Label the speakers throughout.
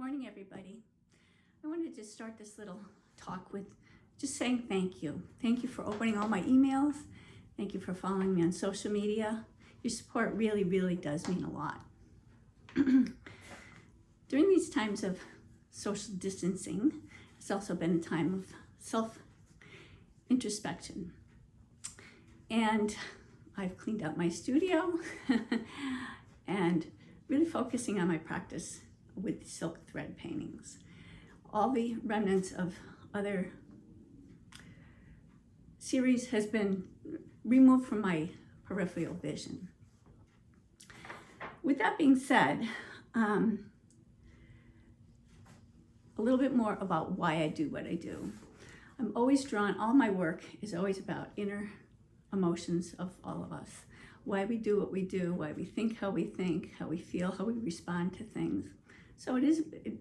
Speaker 1: Morning, everybody. I wanted to start this little talk with just saying thank you. Thank you for opening all my emails. Thank you for following me on social media. Your support really, really does mean a lot. During these times of social distancing, it's also been a time of self-introspection. And I've cleaned out my studio and really focusing on my practice with silk thread paintings. All the remnants of other series has been removed from my peripheral vision. With that being said, a little bit more about why I do what I do. I'm always drawn, all my work is always about inner emotions of all of us. Why we do what we do, why we think, how we feel, how we respond to things. So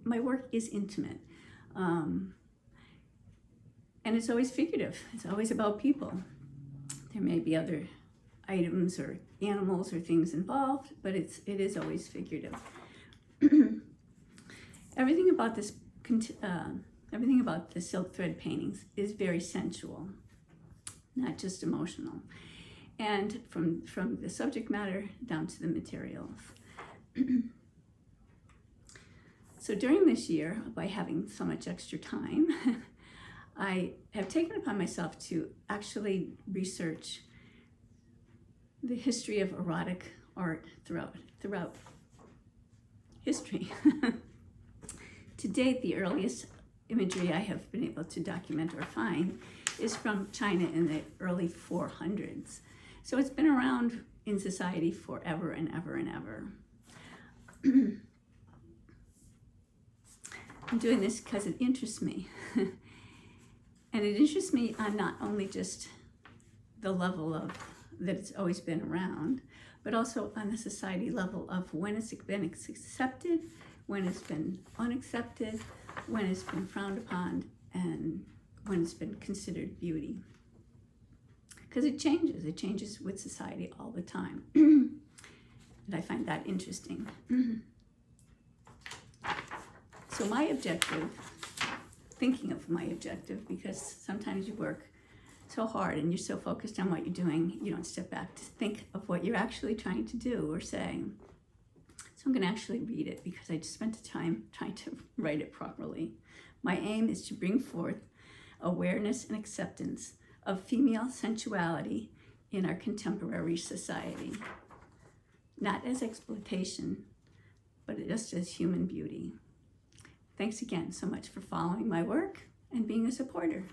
Speaker 1: my work is intimate. And it's always figurative. It's always about people. There may be other items or animals or things involved, but it is always figurative. Everything about the silk thread paintings is very sensual, not just emotional. And from the subject matter down to the materials. So during this year, by having so much extra time, I have taken upon myself to actually research the history of erotic art throughout history. To date, the earliest imagery I have been able to document or find is from China in the early 400s. So it's been around in society forever and ever and ever. I'm doing this because it interests me. And it interests me on not only just the level of that it's always been around, but also on the society level of when it's been accepted, when it's been unaccepted, when it's been frowned upon, and when it's been considered beauty. Because it changes with society all the time. And I find that interesting. So my objective, thinking of my objective, because sometimes you work so hard and you're so focused on what you're doing, you don't step back to think of what you're actually trying to do or saying. So I'm going to actually read it because I just spent the time trying to write it properly. My aim is to bring forth awareness and acceptance of female sensuality in our contemporary society, not as exploitation, but just as human beauty. Thanks again so much for following my work and being a supporter.